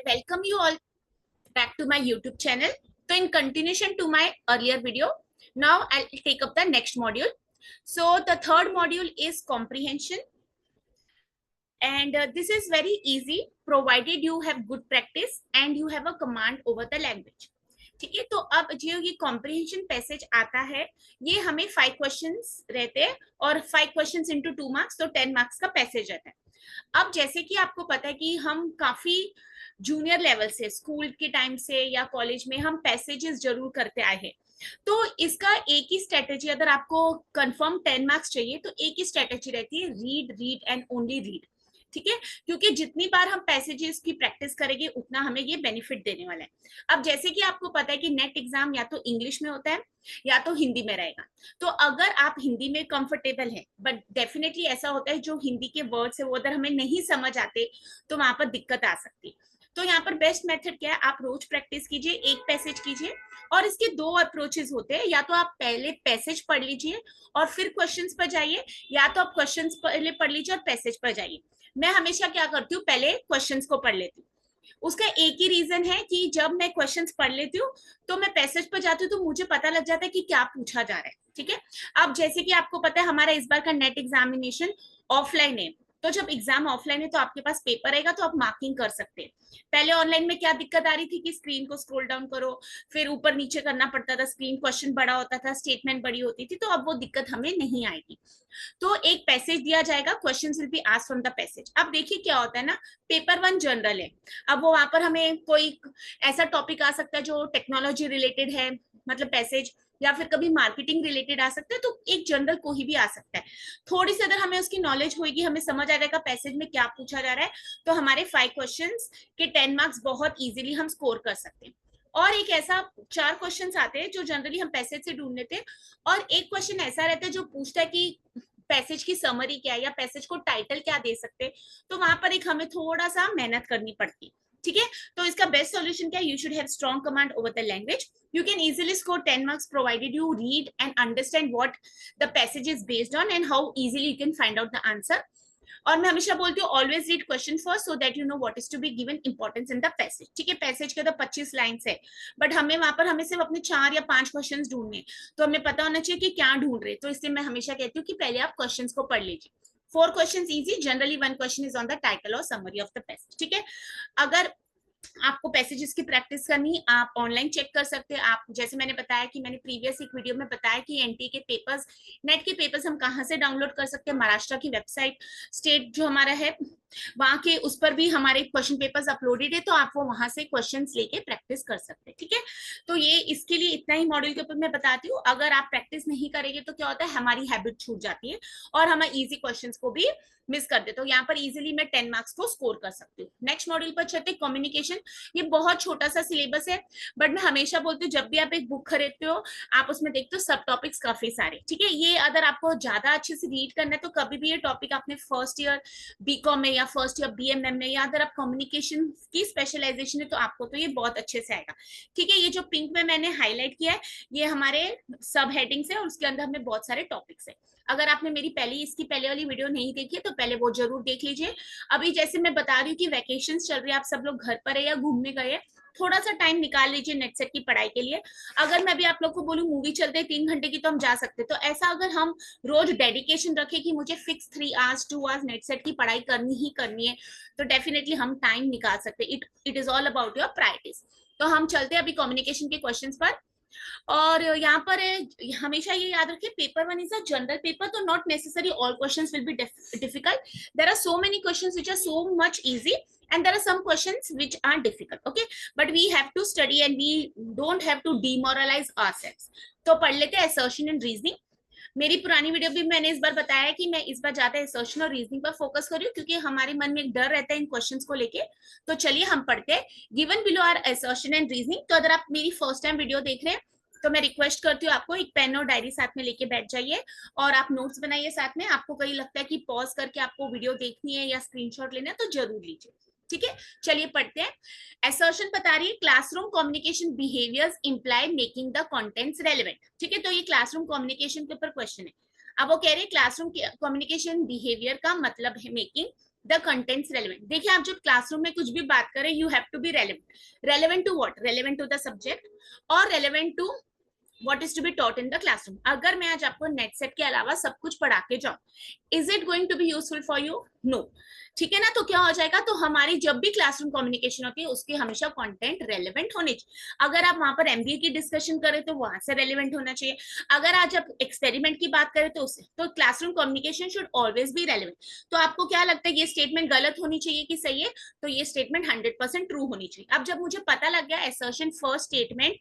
welcome you all back to my YouTube channel. So in continuation to my earlier video, now I'll take up the next module. So the third module is comprehension, and this is very easy provided you have good practice and you have a command over the language. ठीक है, तो अब जो ये comprehension passage आता है, ये हमें 5 क्वेश्चंस रहते हैं और 5 क्वेश्चंस इंटू 2 मार्क्स, तो 10 मार्क्स का पैसेज रहता है। अब जैसे कि आपको पता है कि हम काफी जूनियर लेवल से, स्कूल के टाइम से या कॉलेज में हम पैसेजेस जरूर करते आए हैं, तो इसका एक ही स्ट्रेटेजी, अगर आपको कंफर्म 10 मार्क्स चाहिए तो एक ही स्ट्रेटेजी रहती है, read read and only read. ठीक है, क्योंकि जितनी बार हम पैसेजेस की प्रैक्टिस करेंगे उतना हमें ये बेनिफिट देने वाला है। अब जैसे कि आपको पता है कि नेट एग्जाम या तो इंग्लिश में होता है या तो हिंदी में रहेगा, तो अगर आप हिंदी में कंफर्टेबल हैं, बट डेफिनेटली ऐसा होता है जो हिंदी के वर्ड्स है वो अगर हमें नहीं समझ आते तो वहां पर दिक्कत आ सकती है। तो यहाँ पर बेस्ट मेथड क्या है, आप रोज प्रैक्टिस कीजिए, एक पैसेज कीजिए, और इसके 2 अप्रोचेस होते हैं, या तो आप पहले पैसेज पढ़ लीजिए और फिर क्वेश्चंस पर जाइए, या तो आप क्वेश्चंस पहले पढ़ लीजिए और पैसेज पर जाइए। मैं हमेशा क्या करती हूँ, पहले क्वेश्चंस को पढ़ लेती हूँ। उसका एक ही रीजन है कि जब मैं क्वेश्चंस पढ़ लेती हूँ तो मैं पैसेज पर जाती हूँ तो मुझे पता लग जाता है कि क्या पूछा जा रहा है। ठीक है, अब जैसे कि आपको पता है हमारा इस बार का नेट एग्जामिनेशन ऑफलाइन है, तो जब एग्जाम ऑफलाइन है तो आपके पास पेपर आएगा तो आप मार्किंग कर सकते हैं। पहले ऑनलाइन में क्या दिक्कत आ रही थी कि स्क्रीन को स्क्रॉल डाउन करो, फिर ऊपर नीचे करना पड़ता था, स्क्रीन क्वेश्चन बड़ा होता था, स्टेटमेंट बड़ी होती थी, तो अब वो दिक्कत हमें नहीं आएगी। तो एक पैसेज दिया जाएगा, questions will be asked from the passage. अब देखिए क्या होता है ना, पेपर 1 जनरल है, अब वो वहां पर हमें कोई ऐसा टॉपिक आ सकता है जो टेक्नोलॉजी रिलेटेड है, मतलब पैसेज, या फिर कभी मार्केटिंग रिलेटेड आ सकता है, तो एक जनरल कोई भी आ सकता है। थोड़ी सी अगर हमें उसकी नॉलेज होगी, हमें समझ आ जाएगा पैसेज में क्या पूछा जा रहा है, तो हमारे 5 क्वेश्चंस के 10 मार्क्स बहुत इजीली हम स्कोर कर सकते हैं। और एक ऐसा 4 क्वेश्चंस आते हैं जो जनरली हम पैसेज से ढूंढ लेते हैं, और एक क्वेश्चन ऐसा रहता है जो पूछता है कि पैसेज की समरी क्या है या पैसेज को टाइटल क्या दे सकते हैं, तो वहां पर एक हमें थोड़ा सा मेहनत करनी पड़ती है। ठीक है, तो इसका बेस्ट सॉल्यूशन क्या है, you should have strong command over the language. You can easily score 10 marks provided you read and understand what the passage is based on and how easily you can find out the answer. और मैं हमेशा बोलती हूँ always read question first so that you know what is to be given importance in the passage. ठीक है, passage के तो 25 lines है, बट हमें वहां पर हमें सिर्फ अपने 4 या 5 क्वेश्चंस ढूंढने, तो हमें पता होना चाहिए कि क्या ढूंढ रहे, तो इसलिए मैं हमेशा कहती हूँ कि पहले आप क्वेश्चंस को पढ़ लीजिए। 4 questions easy, generally 1 question is on the title और समरी ऑफ द पैसेज। ठीक है, अगर आपको पैसेजेस की प्रैक्टिस करनी, आप ऑनलाइन चेक कर सकते हैं। आप जैसे मैंने बताया कि मैंने प्रीवियस एक वीडियो में बताया कि एनटी के पेपर्स, नेट के पेपर्स हम कहाँ से डाउनलोड कर सकते हैं, महाराष्ट्र की वेबसाइट, स्टेट जो हमारा है वहां के, उस पर भी हमारे क्वेश्चन पेपर्स अपलोडेड है, तो आप वो वहां से क्वेश्चंस लेके प्रैक्टिस कर सकते हैं। ठीक है, तो ये इसके लिए इतना ही मॉड्यूल के ऊपर मैं बताती हूँ। अगर आप प्रैक्टिस नहीं करेंगे तो क्या होता है, हमारी हैबिट छूट जाती है और हम इजी क्वेश्चंस को भी मिस कर देते हो। यहाँ पर इजीली मैं 10 मार्क्स को स्कोर कर सकती हूँ। नेक्स्ट मॉड्यूल पर चलते, कम्युनिकेशन। ये बहुत छोटा सा सिलेबस है, बट मैं हमेशा बोलती हूँ जब भी आप एक बुक खरीदते हो आप उसमें देखते हो सब टॉपिक्स काफी सारे। ठीक है, ये अगर आपको ज्यादा अच्छे से रीड करना है तो कभी भी ये टॉपिक आपने फर्स्ट ईयर बीकॉम में या फर्स्ट ईयर बीएमएम में, या अगर आप कम्युनिकेशन की स्पेशलाइजेशन है तो आपको तो ये बहुत अच्छे से आएगा। ठीक है, ये जो पिंक में मैंने हाईलाइट किया है ये हमारे सब हेडिंग्स है और उसके अंदर हमें बहुत सारे टॉपिक्स है। अगर आपने मेरी इसकी पहले वाली वीडियो नहीं देखी है तो पहले वो जरूर देख लीजिए। अभी जैसे मैं बता रही हूँ कि वैकेशंस चल रही है, आप सब लोग घर पर है या घूमने गए, थोड़ा सा टाइम निकाल लीजिए नेट सेट की पढ़ाई के लिए। अगर मैं भी आप लोग को बोलूं मूवी चलते हैं 3 घंटे की, तो हम जा सकते हैं। तो ऐसा अगर हम रोज डेडिकेशन रखें कि मुझे fix 3 hours 2 hours net set की पढ़ाई करनी ही करनी है, तो डेफिनेटली हम टाइम निकाल सकते हैं। It is all about your priorities. तो हम चलते हैं अभी कम्युनिकेशन के क्वेश्चंस पर। और यहाँ पर हमेशा ये याद रखिए, paper 1 is a general paper, तो not necessary all questions will be difficult. There are so many questions which are so much easy and there are some questions which are difficult, okay, but we have to study and we don't have to demoralize ourselves. तो पढ़ लेते हैं assertion and reasoning। मेरी पुरानी video भी मैंने इस बार बताया कि मैं इस बार ज्यादा assertion और रीजनिंग पर फोकस कर रही हूँ, क्योंकि हमारे मन में एक डर रहता है इन क्वेश्चंस को लेके। तो चलिए हम पढ़ते हैं। Given below are assertion and reasoning। तो अगर आप मेरी फर्स्ट टाइम वीडियो देख रहे हैं तो मैं रिक्वेस्ट करती हूँ आपको एक पेन और डायरी साथ में लेके बैठ जाइए और आप नोट्स बनाइए साथ में। आपको कहीं लगता है कि पॉज करके आपको वीडियो देखनी है या स्क्रीनशॉट लेना है तो जरूर लीजिए। ठीक है, चलिए पढ़ते हैं। असर्शन बता रही है classroom communication behaviours imply making the contents relevant. ठीक है, तो ये क्लासरूम कम्युनिकेशन के ऊपर क्वेश्चन है। अब वो कह रहे हैं क्लासरूम कम्युनिकेशन बिहेवियर का मतलब है मेकिंग द कंटेंट्स रेलिवेंट। देखिए आप जब क्लासरूम में कुछ भी बात करें, you have to be relevant. Relevant to what? Relevant to the subject और relevant to what is to be taught in the classroom। अगर मैं आज आपको नेट सेट के अलावा सब कुछ पढ़ा के जाऊं, is it going to be useful for you? No. ठीक है ना, तो क्या हो जाएगा, तो हमारी जब भी क्लासरूम कम्युनिकेशन होती है उसकी हमेशा कंटेंट रेलेवेंट होनी चाहिए। अगर आप वहां पर एमबीए की डिस्कशन करें तो वहां से रेलेवेंट होना चाहिए। अगर आज आप एक्सपेरिमेंट की बात करें तो उससे, तो classroom communication should always be relevant. तो आपको क्या लगता है ये स्टेटमेंट गलत होनी चाहिए कि सही है? तो ये स्टेटमेंट 100% ट्रू होनी चाहिए। अब जब मुझे पता लग गया असर्शन फर्स्ट स्टेटमेंट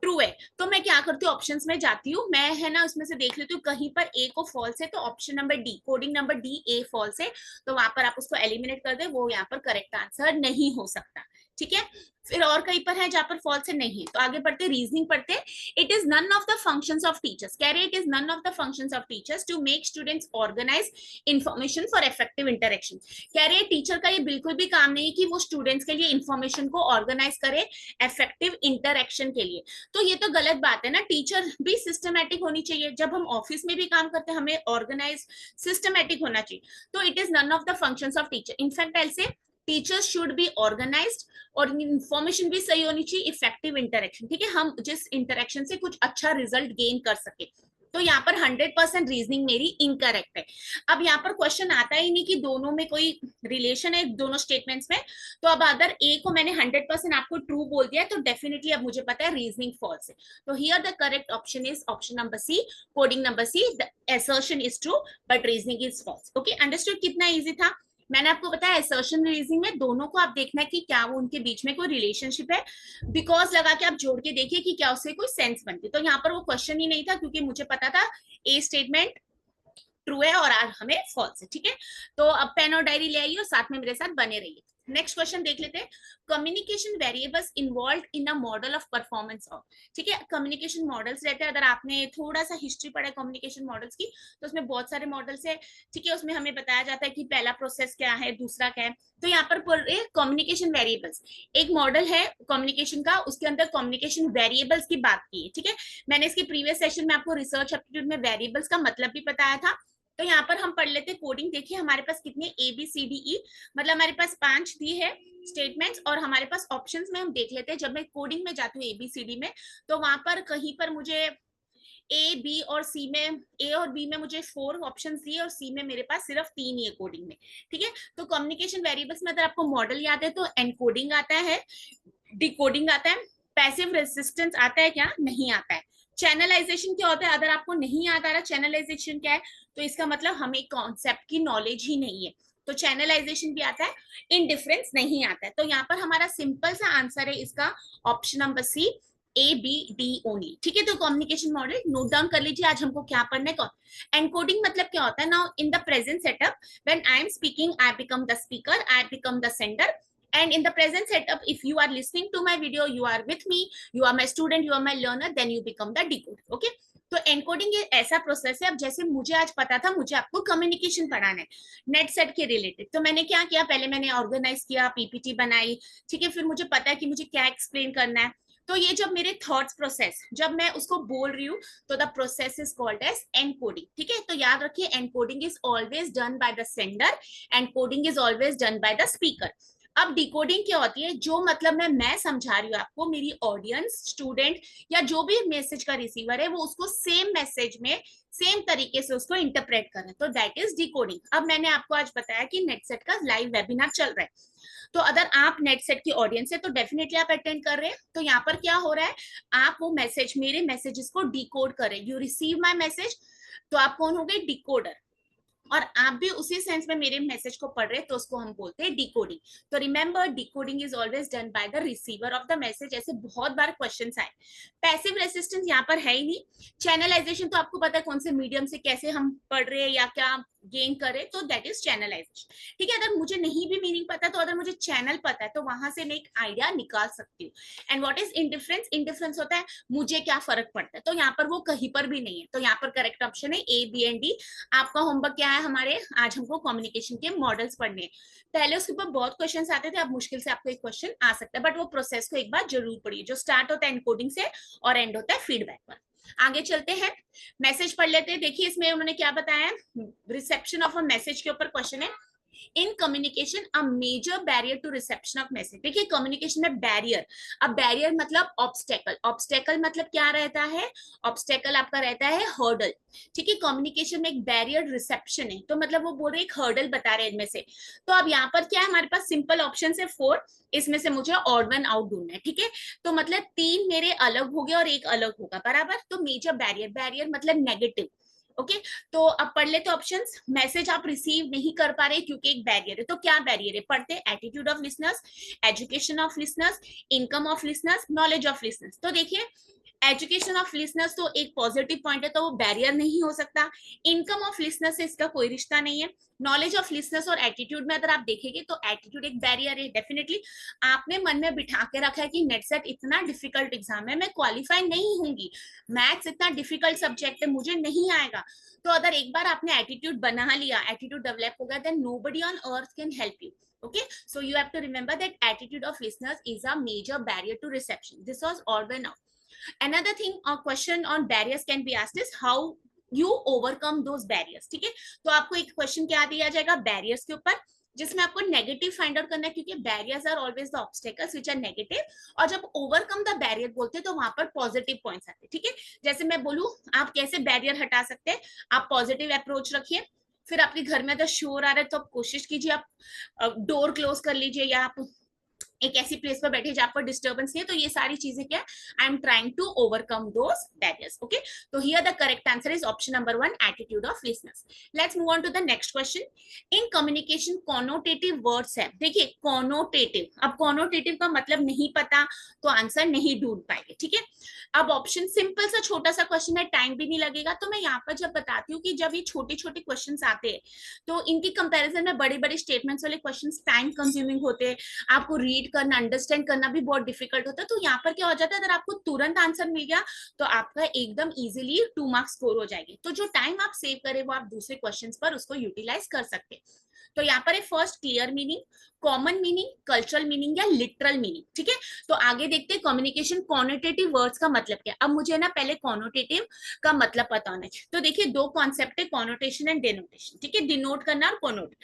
ट्रू है, तो मैं क्या करती हूँ, ऑप्शंस में जाती हूँ, मैं है ना उसमें से देख लेती हूँ कहीं पर ए को फॉल्स है तो option number D, coding number D A false है, तो वहां पर आप उसको एलिमिनेट कर दे, वो यहाँ पर करेक्ट आंसर नहीं हो सकता। ठीक है, फिर और कहीं पर है जहां पर फॉल्स है नहीं, तो आगे बढ़ते रीजनिंग पढ़ते। It is none of the functions of teachers, कह रहे it is none of the functions of teachers to make students organize information for effective interaction. कह रहे टीचर का ये बिल्कुल भी काम नहीं है कि वो स्टूडेंट्स के लिए इंफॉर्मेशन को ऑर्गेनाइज करे इफेक्टिव इंटरेक्शन के लिए। तो ये तो गलत बात है ना, टीचर भी सिस्टमैटिक होनी चाहिए। जब हम ऑफिस में भी काम करते हैं हमें ऑर्गेनाइज सिस्टमैटिक होना चाहिए। तो it is none of the functions of teacher. In fact ऐसे टीचर्स शुड बी ऑर्गेनाइज्ड और इंफॉर्मेशन भी सही होनी चाहिए, इफेक्टिव इंटरेक्शन। ठीक है, हम जिस इंटरेक्शन से कुछ अच्छा रिजल्ट गेन कर सके। तो यहाँ पर 100% रीजनिंग मेरी इनकरेक्ट है। अब यहाँ पर क्वेश्चन आता ही नहीं कि दोनों में कोई रिलेशन है दोनों स्टेटमेंट्स में। तो अब अगर ए को मैंने 100% आपको ट्रू बोल दिया तो डेफिनेटली अब मुझे पता है रीजनिंग फॉल्स है। तो here the correct option is option number C, coding number C, the assertion is true but reasoning is false. Okay, understood? कितना इजी था। मैंने आपको बताया असर्शन रीजनिंग में दोनों को आप देखना है कि क्या वो उनके बीच में कोई रिलेशनशिप है, बिकॉज लगा के आप जोड़ के देखिए कि क्या उससे कोई सेंस बनती। तो यहाँ पर वो क्वेश्चन ही नहीं था क्योंकि मुझे पता था ए स्टेटमेंट ट्रू है और आज हमें फॉल्स है। ठीक है, तो अब पेन और डायरी ले आइए और साथ में मेरे साथ बने रहिए। नेक्स्ट क्वेश्चन देख लेते हैं, communication variables involve in a model of performance of. ठीक है, कम्युनिकेशन मॉडल्स रहते हैं। अगर आपने थोड़ा सा हिस्ट्री पढ़ा है कम्युनिकेशन मॉडल्स की तो उसमें बहुत सारे मॉडल्स है। ठीक है, उसमें हमें बताया जाता है कि पहला प्रोसेस क्या है, दूसरा क्या है। तो यहाँ पर कम्युनिकेशन वेरिएबल्स एक मॉडल है कम्युनिकेशन का, उसके अंदर कम्युनिकेशन वेरिएबल्स की बात की है। ठीक है, मैंने इसके प्रीवियस सेशन में आपको रिसर्च एप्टीट्यूड में वेरिएबल्स का मतलब भी बताया था। तो यहाँ पर हम पढ़ लेते कोडिंग। देखिए हमारे पास कितने A B C D E, मतलब हमारे पास 5 दी है स्टेटमेंट्स और हमारे पास ऑप्शंस में हम देख लेते हैं। जब मैं कोडिंग में जाती हूँ एबीसीडी में तो वहां पर कहीं पर मुझे ए बी और सी में, ए और बी में मुझे 4 ऑप्शंस दिए और सी में मेरे पास सिर्फ 3 ही है कोडिंग में। ठीक है, तो कम्युनिकेशन वेरिएबल्स में अगर आपको मॉडल याद है तो एनकोडिंग आता है, डिकोडिंग आता है, पैसिव रेजिस्टेंस आता है क्या? नहीं आता है। चैनलाइजेशन क्या होता है? अगर आपको नहीं याद आ रहा चैनलाइजेशन क्या है तो इसका मतलब हमें कॉन्सेप्ट की नॉलेज ही नहीं है, तो चैनलाइजेशन भी आता है, इनडिफरेंस नहीं आता है। तो यहाँ पर हमारा सिंपल सा आंसर है इसका option number C, A B D only. ठीक है, तो कम्युनिकेशन मॉडल नोट डाउन कर लीजिए। आज हमको क्या पढ़ना है। एनकोडिंग मतलब क्या होता है? Now in the present setup when I am speaking I become the speaker, I become the sender, and in the present setup if you are listening to my video, you are with me, you are my student, you are my learner, then you become the decoder। okay, तो encoding ये ऐसा process है। अब जैसे मुझे आज पता था मुझे आपको कम्युनिकेशन पढ़ाना है नेट सेट के रिलेटेड, तो मैंने क्या किया, पहले मैंने ऑर्गेनाइज किया, पीपीटी बनाई। ठीक है, फिर मुझे पता है कि मुझे क्या एक्सप्लेन करना है। तो ये जब मेरे थॉट्स प्रोसेस जब मैं उसको बोल रही हूँ तो the process is called as encoding. ठीक है, तो याद रखिए encoding is always done by the sender, encoding is always done by the speaker. अब डिकोडिंग क्या होती है? जो मतलब मैं समझा रही हूँ आपको, मेरी ऑडियंस, स्टूडेंट या जो भी मैसेज का रिसीवर है वो उसको सेम मैसेज में सेम तरीके से उसको इंटरप्रेट करें, तो दैट इज डिकोडिंग। अब मैंने आपको आज बताया कि नेटसेट का लाइव वेबिनार चल रहा है, तो अगर आप नेटसेट की ऑडियंस है तो डेफिनेटली आप अटेंड कर रहे हैं। तो यहाँ पर क्या हो रहा है, आप वो मैसेज, मेरे मैसेजेस को डिकोड करें। यू रिसीव माई मैसेज, तो आप कौन हो गए? डिकोडर। और आप भी उसी सेंस में मेरे मैसेज को पढ़ रहे हैं तो उसको हम बोलते हैं डिकोडिंग। तो remember decoding is always done by the receiver of the message. ऐसे बहुत बार क्वेश्चंस आए। पैसिव रेसिस्टेंस यहाँ पर है ही नहीं। चैनलाइजेशन तो आपको पता है कौन से मीडियम से कैसे हम पढ़ रहे हैं या क्या गेन करे, तो दैट इज चैनलाइजेशन। ठीक है, अगर मुझे नहीं भी मीनिंग पता तो अगर मुझे चैनल पता है तो वहां से मैं एक आइडिया निकाल सकती हूँ। And what is indifference? Indifference होता है मुझे क्या फर्क पड़ता है, तो यहाँ पर वो कहीं पर भी नहीं है। तो यहाँ पर करेक्ट ऑप्शन है ए बी एंड डी। आपका होमवर्क क्या है? हमारे आज हमको कम्युनिकेशन के मॉडल्स पढ़ने हैं। पहले उसके ऊपर बहुत क्वेश्चन आते थे, अब मुश्किल से आपको एक क्वेश्चन आ सकता है, बट वो प्रोसेस को एक बार जरूर पढ़िए जो स्टार्ट होता है एनकोडिंग से और एंड होता है फीडबैक पर। आगे चलते हैं, मैसेज पढ़ लेते हैं। देखिए इसमें उन्होंने क्या बताया, रिसेप्शन ऑफ अ मैसेज के ऊपर क्वेश्चन है। In communication a major barrier to reception of message. देखिए कम्युनिकेशन में बैरियर, अब बैरियर मतलब ऑब्स्टेकल, ऑब्स्टेकल मतलब क्या रहता है, ऑब्स्टेकल आपका रहता है हर्डल, ठीक है। कम्युनिकेशन में एक बैरियर रिसेप्शन है, तो मतलब वो बोल रहे एक हर्डल बता रहे हैं इनमें से। तो अब यहाँ पर क्या है, हमारे पास सिंपल ऑप्शन है 4, इसमें से मुझे ऑड वन आउट ढूंढना है, ठीक है। तो मतलब 3 मेरे अलग हो गए और एक अलग होगा, बराबर। तो मेजर बैरियर, बैरियर मतलब नेगेटिव, ओके तो अब पढ़ लेते ऑप्शंस। मैसेज आप रिसीव नहीं कर पा रहे क्योंकि एक बैरियर है, तो क्या बैरियर है, पढ़ते attitude of listeners, education of listeners, income of listeners, knowledge of listeners. तो देखिए एजुकेशन ऑफ लिसनर्स तो एक पॉजिटिव पॉइंट है, तो वो बैरियर नहीं हो सकता। इनकम ऑफ लिसनर्स से इसका कोई रिश्ता नहीं है। नॉलेज ऑफ लिसनर्स और एटीट्यूड में अगर आप देखेंगे तो एटीट्यूड एक बैरियर है डेफिनेटली। आपने मन में बिठा के रखा है कि नेट सेट इतना डिफिकल्ट एग्जाम है, मैं क्वालिफाई नहीं होंगी, मैथ्स इतना डिफिकल्ट सब्जेक्ट है, मुझे नहीं आएगा। तो अगर एक बार आपने एटीट्यूड बना लिया, एटीट्यूड डेवलप हो गया, then nobody on earth can help you. Okay, so you have to remember that attitude of listeners is a major barrier to reception. This was all by now. Another thing, a question on barriers can be asked is how you overcome those barriers. ठीक है, तो आपको एक question क्या दिया जाएगा barriers के ऊपर, जिसमें आपको नेगेटिव फाइंड आउट करना है, क्योंकि barriers are always the obstacles which are negative, और जब ओवरकम द बैरियर बोलते हैं तो वहां पर पॉजिटिव पॉइंट्स आते हैं, ठीक है। जैसे मैं बोलूं आप कैसे बैरियर हटा सकते हैं, आप पॉजिटिव अप्रोच रखिए, फिर आपके घर में अगर शोर आ रहा है तो आप कोशिश कीजिए आप डोर क्लोज कर लीजिए, या आप एक ऐसी प्लेस पर बैठे जहां पर डिस्टर्बेंस नहीं है। तो ये सारी चीजें क्या, I am trying to overcome those barriers, okay. तो here the correct answer is option number 1, attitude of listeners. Let's move on to the next question. In communication connotative words है, देखिए कॉनोटेटिव, अब कॉनोटेटिव का मतलब नहीं पता तो answer नहीं ढूंढ पाएंगे, ठीक है। अब ऑप्शन सिंपल सा छोटा सा क्वेश्चन है, टाइम भी नहीं लगेगा। तो मैं यहाँ पर जब बताती हूँ कि जब ये छोटे छोटे क्वेश्चन आते हैं तो इनकी कंपेरिजन में बड़े बड़े स्टेटमेंट्स वाले क्वेश्चन टाइम कंज्यूमिंग होते हैं, आपको रीड करना, अंडरस्टैंड करना भी बहुत डिफिकल्ट होता है। तो यहाँ पर क्या हो जाता है, अगर आपको तुरंत आंसर मिल गया तो आपका एकदम इजीली 2 मार्क्स स्कोर हो जाएंगे। तो जो टाइम आप सेव करें वो आप दूसरे क्वेश्चंस पर उसको यूटिलाइज कर सकते हैं। तो यहाँ पर है first clear meaning, common meaning, cultural meaning या लिटरल मीनिंग, ठीक है। तो आगे देखते हैं कम्युनिकेशन कॉनोटेटिव वर्ड्स का मतलब क्या। अब मुझे ना पहले कॉनोटेटिव का मतलब पता होना चाहिए। तो देखिए 2 कॉन्सेप्ट है, कॉनोटेशन एंड डेनोटेशन, ठीक है, डिनोट करना और connote.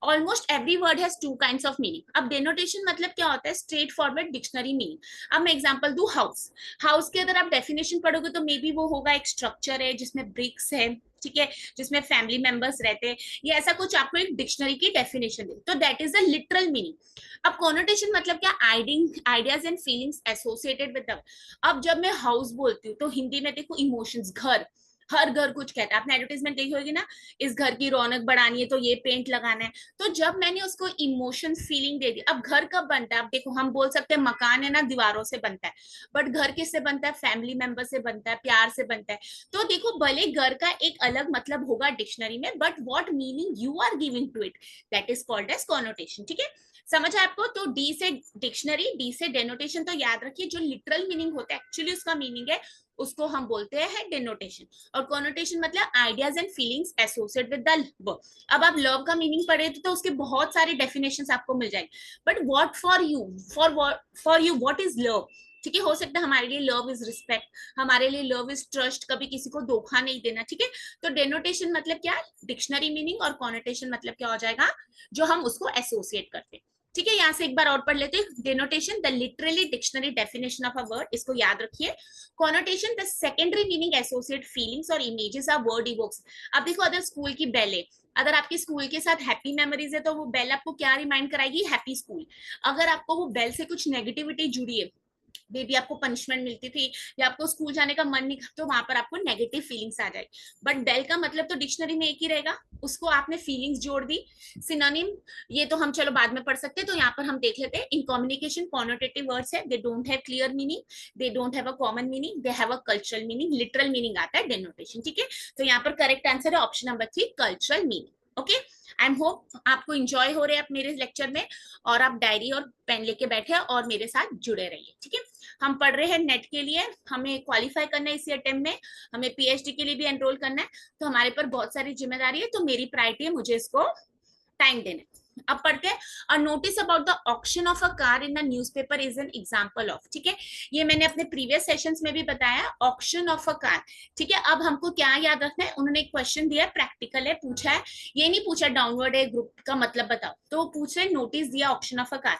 Almost every word has 2 kinds of meaning. अब डेनोटेशन मतलब क्या होता है, स्ट्रेट फॉरवर्ड डिक्शनरी मीनिंग। अब मैं एग्जांपल दूं, हाउस, हाउस के अगर आप डेफिनेशन पढ़ोगे तो मे बी वो होगा एक स्ट्रक्चर है जिसमें ब्रिक्स है, ठीक है, जिसमें फैमिली मेंबर्स रहते हैं, या ऐसा कुछ आपको एक डिक्शनरी की डेफिनेशन दे, तो that is the literal meaning. अब कॉनोटेशन मतलब क्या, ideas and feelings associated with. अब जब मैं हाउस बोलती हूँ तो हिंदी में देखो इमोशंस, घर, हर घर कुछ कहता है, आपने एडवर्टाइजमेंट देखी होगी ना, इस घर की रौनक बढ़ानी है तो ये पेंट लगाना है। तो जब मैंने उसको इमोशन फीलिंग दे दी, अब घर कब बनता है, अब देखो हम बोल सकते हैं मकान है ना दीवारों से बनता है, बट घर किससे बनता है, फैमिली मेंबर से बनता है, प्यार से बनता है। तो देखो भले घर का एक अलग मतलब होगा डिक्शनरी में, but what meaning you are giving to it, that is called as connotation, ठीक है। समझ है आपको। तो डी से डिक्शनरी, डी से डेनोटेशन। तो याद रखिए जो लिटरल मीनिंग होता है एक्चुअली उसका मीनिंग है, उसको हम बोलते हैं डेनोटेशन। और कॉनोटेशन मतलब ideas and feelings associate with the verb. अब आप लव का मीनिंग पढ़े तो उसके बहुत सारे डेफिनेशंस आपको मिल जाएंगे, but what for you, for you what is love, ठीक है। हो सकता है हमारे लिए लव इज रिस्पेक्ट, हमारे लिए लव इज ट्रस्ट, कभी किसी को धोखा नहीं देना, ठीक है। तो डेनोटेशन मतलब क्या है, डिक्शनरी मीनिंग, और कॉनोटेशन मतलब क्या हो जाएगा, जो हम उसको एसोसिएट करते हैं, ठीक है। यहां से एक बार और पढ़ लेते हैं। Denotation the literally dictionary definition of a word, इसको याद रखिए। Connotation the secondary meaning associate feelings और इमेजेस अ वर्ड इवोक्स। अब देखो अगर स्कूल की बेल है, अगर आपकी स्कूल के साथ हैप्पी मेमोरीज है तो वो बेल आपको क्या रिमाइंड कराएगी, हैप्पी स्कूल। अगर आपको वो बेल से कुछ नेगेटिविटी जुड़ी है, बेबी आपको पनिशमेंट मिलती थी या आपको स्कूल जाने का मन नहीं, तो वहां पर आपको नेगेटिव फीलिंग्स आ जाएगी। बट बेल का मतलब तो डिक्शनरी में एक ही रहेगा, उसको आपने फीलिंग्स जोड़ दी, सिनोनिम, ये तो हम चलो बाद में पढ़ सकते हैं। तो यहाँ पर हम देख लेते हैं। इन कम्युनिकेशन कॉनोटेटिव वर्ड्स है, they don't have clear meaning, they don't have a common meaning, they have a cultural meaning, literal meaning आता है डेनोटेशन, ठीक है। तो यहाँ पर करेक्ट आंसर है option number 3, cultural meaning, okay. I am hope आपको इंजॉय हो रहे हैं मेरे लेक्चर में, और आप डायरी और पेन लेके बैठे और मेरे साथ जुड़े रहिए, ठीक है। हम पढ़ रहे हैं नेट के लिए, हमें क्वालिफाई करना है इसी अटेम्प्ट में, हमें पीएचडी के लिए भी एनरोल करना है, तो हमारे पर बहुत सारी जिम्मेदारी है। तो मेरी प्रायोरिटी है मुझे इसको टाइम देना है। अब पढ़ते हैं, a notice about the auction of a car in the newspaper is an example of, ठीक है, ये मैंने अपने प्रीवियस सेशंस में भी बताया, ऑक्शन ऑफ अ कार, ठीक है। अब हमको क्या याद रखना है, उन्होंने एक क्वेश्चन दिया है, प्रैक्टिकल है, पूछा है, ये नहीं पूछा डाउनवर्ड है ग्रुप का मतलब बताओ, तो पूछ रहे नोटिस दिया ऑक्शन ऑफ अ कार,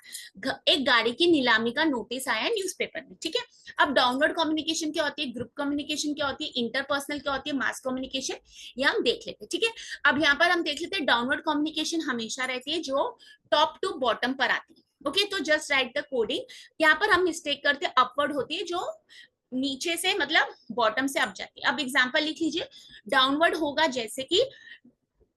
एक गाड़ी की नीलामी का नोटिस आया न्यूज़पेपर में, ठीक है। अब डाउनवर्ड कम्युनिकेशन क्या होती है, ग्रुप कम्युनिकेशन क्या होती है, इंटरपर्सनल क्या होती है, मास कम्युनिकेशन, ये हम देख लेते हैं, ठीक है। अब यहाँ पर हम देख लेते हैं, डाउनवर्ड कम्युनिकेशन हमेशा रहती है जो टॉप टू बॉटम पर आती है, ओके। तो जस्ट राइट द कोडिंग, यहाँ पर हम मिस्टेक करते हैं, अपवर्ड होती है जो नीचे से मतलब बॉटम से अप जाती है। अब एग्जांपल लिख लीजिए, डाउनवर्ड होगा जैसे कि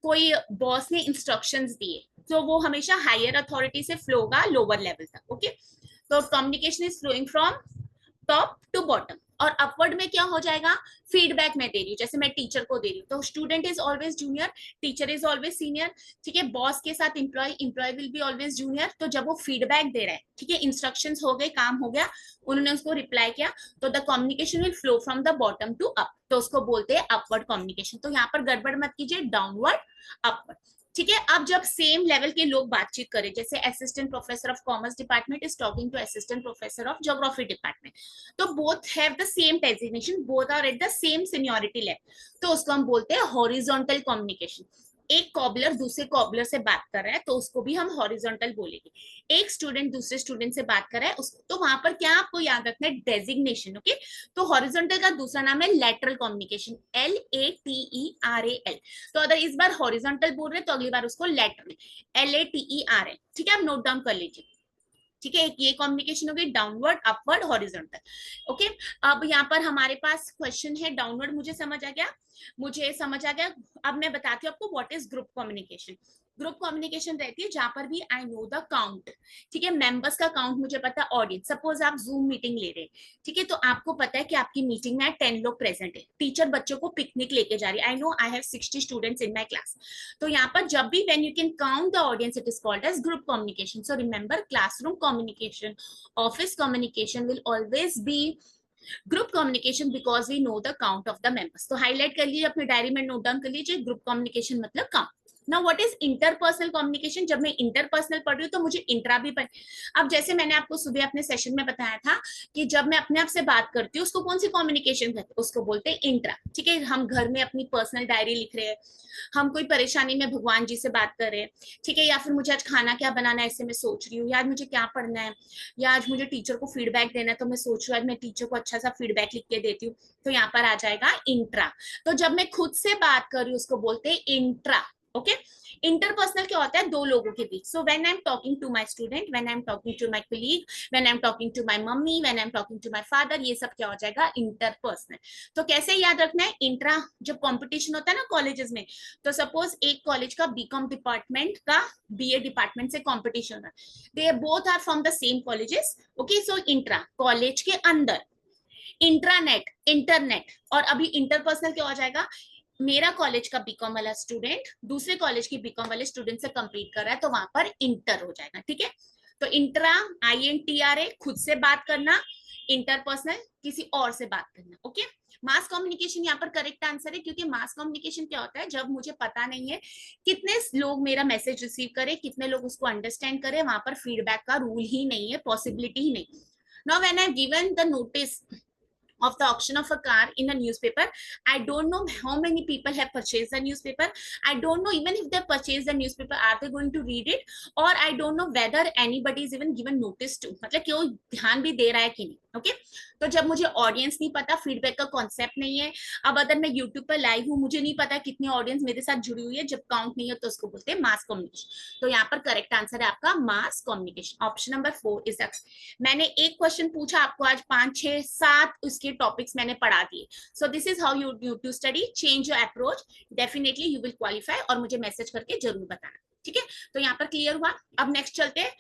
कोई बॉस ने इंस्ट्रक्शंस दिए, तो वो हमेशा हायर अथॉरिटी से फ्लो होगा लोअर लेवल तक, ओके। तो communication is flowing from top to bottom. और अपवर्ड में क्या हो जाएगा, फीडबैक मैं दे रही हूँ, जैसे मैं टीचर को दे रही हूँ, तो student is always junior, teacher is always senior, ठीक है। बॉस के साथ employ will be always junior. तो जब वो फीडबैक दे रहा है, ठीक है, इंस्ट्रक्शंस हो गए, काम हो गया, उन्होंने उसको रिप्लाई किया, तो the communication will flow from the bottom to up, तो उसको बोलते हैं अपवर्ड कम्युनिकेशन। तो यहाँ पर गड़बड़ मत कीजिए, डाउनवर्ड अपवर्ड, ठीक है। अब जब सेम लेवल के लोग बातचीत करें, जैसे assistant professor of commerce department is talking to assistant professor of geography department, तो both have the same designation, both are at the same seniority level, तो उसको हम बोलते हैं हॉरिजॉन्टल कम्युनिकेशन। एक कॉबलर दूसरे कॉबलर से बात कर रहा है, तो उसको भी हम हॉरिजॉन्टल बोलेंगे। एक स्टूडेंट दूसरे स्टूडेंट से बात कर रहा है, उसको, तो वहां पर क्या आपको याद रखना है, डेजिग्नेशन, ओके। तो हॉरिजॉन्टल का दूसरा नाम है लैटरल कम्युनिकेशन, LATERAL। तो अगर इस बार हॉरिजॉन्टल बोल रहे हैं तो अगली बार उसको लैटरल, LATERL, ठीक है। आप नोट डाउन कर लीजिए, ठीक है। ये कम्युनिकेशन हो गई डाउनवर्ड, अपवर्ड, हॉरिजॉन्टल, ओके। अब यहाँ पर हमारे पास क्वेश्चन है, डाउनवर्ड मुझे समझ आ गया, मुझे समझ आ गया। अब मैं बताती हूँ आपको what is group communication. Group communication रहती है जहां पर भी आई नो द काउंट, ठीक है, मेंबर्स का काउंट मुझे पता है, ऑडियंस, सपोज आप जूम मीटिंग ले रहे हैं, ठीक है, तो आपको पता है कि आपकी मीटिंग में 10 लोग प्रेजेंट है, टीचर बच्चों को पिकनिक लेके जा रही है, I know I have 60 students in my class, तो यहाँ पर जब भी when you can count the audience it is called as group communication. So remember, classroom communication, office communication will always be group communication because we know the count of the members. तो highlight कर लीजिए, अपने diary में note down कर लीजिए, group communication मतलब count. Now what is interpersonal communication, जब मैं इंटरपर्सनल पढ़ रही हूँ तो मुझे इंट्रा भी पढ़, अब जैसे मैंने आपको सुबह अपने सेशन में बताया था कि जब मैं अपने आप से बात करती हूँ उसको कौन सी कम्युनिकेशन कहते हैं, उसको बोलते हैं इंट्रा, ठीक है। हम घर में अपनी पर्सनल डायरी लिख रहे हैं, हम कोई परेशानी में भगवान जी से बात कर रहे हैं, ठीक है, या फिर मुझे आज खाना क्या बनाना है ऐसे मैं सोच रही हूँ, या आज मुझे क्या पढ़ना है, या आज मुझे टीचर को फीडबैक देना है, तो मैं सोच रही हूँ आज मैं टीचर को अच्छा सा फीडबैक लिख के देती हूँ, तो यहाँ पर आ जाएगा इंट्रा। तो जब मैं खुद से बात कर रही हूँ उसको बोलते हैं इंट्रा, ओके। इंटरपर्सनल क्या होता है, दो लोगों के बीच। So when I am talking to my student, when I am talking to my colleague, when I am talking to my mummy, when I am talking to my father, ये सब क्या हो जाएगा, इंटरपर्सनल। तो कैसे याद रखना है, इंट्रा जब कंपटीशन होता है ना कॉलेजेस में, तो सपोज एक कॉलेज का बीकॉम डिपार्टमेंट का बीए डिपार्टमेंट से कंपटीशन है, they both are from the same colleges, okay. So intra college के अंदर, इंट्रानेट इंटरनेट, और अभी इंटरपर्सनल क्या हो जाएगा, मेरा कॉलेज का बीकॉम वाला स्टूडेंट दूसरे कॉलेज की बीकॉम वाले स्टूडेंट से कंपीट कर रहा है, तो वहां पर इंटर हो जाएगा, ठीक है। तो इंट्रा, INTRA, खुद से बात करना, इंटरपर्सनल किसी और से बात करना, ओके। मास कम्युनिकेशन यहाँ पर करेक्ट आंसर है, क्योंकि मास कम्युनिकेशन क्या होता है, जब मुझे पता नहीं है कितने लोग मेरा मैसेज रिसीव करे, कितने लोग उसको अंडरस्टैंड करे, वहां पर फीडबैक का रूल ही नहीं है, पॉसिबिलिटी ही नहीं। Now when I given the notice of the auction of a car in a newspaper, I don't know how many people have purchased the newspaper, I don't know even if they purchased the newspaper are they going to read it, or I don't know whether anybody is even given notice to, मतलब क्यों ध्यान भी दे रहा है कि नहीं, okay. तो जब मुझे ऑडियंस नहीं पता, फीडबैक का कॉन्सेप्ट नहीं है, अब अगर मैं यूट्यूब पर लाइव हूँ, मुझे नहीं पता कितनी ऑडियंस मेरे साथ जुड़ी हुई है, जब काउंट नहीं है तो उसको बोलते हैं मास कम्युनिकेशन। तो यहाँ पर करेक्ट आंसर है आपका mass communication, option number 4 is the. मैंने एक क्वेश्चन पूछा आपको, आज 5 6 7 उसके टॉपिक्स मैंने पढ़ा दिए। So this is how you need to study, change your approach, definitely you will qualify, और मुझे मैसेज करके जरूर बताना, ठीक है। तो यहाँ पर क्लियर हुआ। अब नेक्स्ट चलते हैं,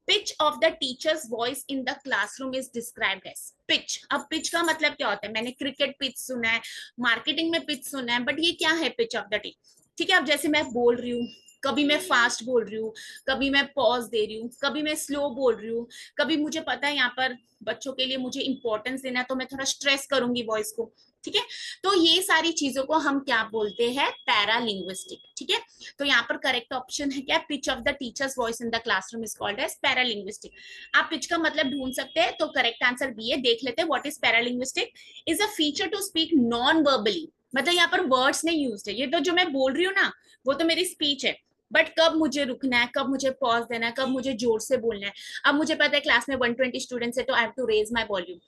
pitch of the teacher's voice in the classroom is described as pitch. अब पिच का मतलब क्या होता है, मैंने क्रिकेट पिच सुना है, मार्केटिंग में पिच सुना है, बट ये क्या है पिच ऑफ द टीचर, ठीक है। अब जैसे मैं बोल रही हूँ, कभी मैं फास्ट बोल रही हूँ, कभी मैं पॉज दे रही हूँ, कभी मैं स्लो बोल रही हूँ, कभी मुझे पता है यहाँ पर बच्चों के लिए मुझे इंपॉर्टेंस देना है तो मैं थोड़ा स्ट्रेस करूंगी वॉइस को। ठीक है, तो ये सारी चीजों को हम क्या बोलते हैं, पैरालिंग्विस्टिक। ठीक है, तो यहाँ पर करेक्ट ऑप्शन है क्या, pitch of the teacher's voice in the classroom is called as paralinguistic. आप पिच का मतलब ढूंढ सकते हैं, तो करेक्ट आंसर बी है। देख लेते हैं what is paralinguistic. Is a feature to speak non verbally, मतलब यहाँ पर वर्ड्स नहीं यूज्ड है, ये तो जो मैं बोल रही हूँ ना वो तो मेरी स्पीच है, बट कब मुझे रुकना है, कब मुझे पॉज देना है, कब मुझे जोर से बोलना है। अब मुझे पता है क्लास में 120 स्टूडेंट्स है तो I have to raise my volume.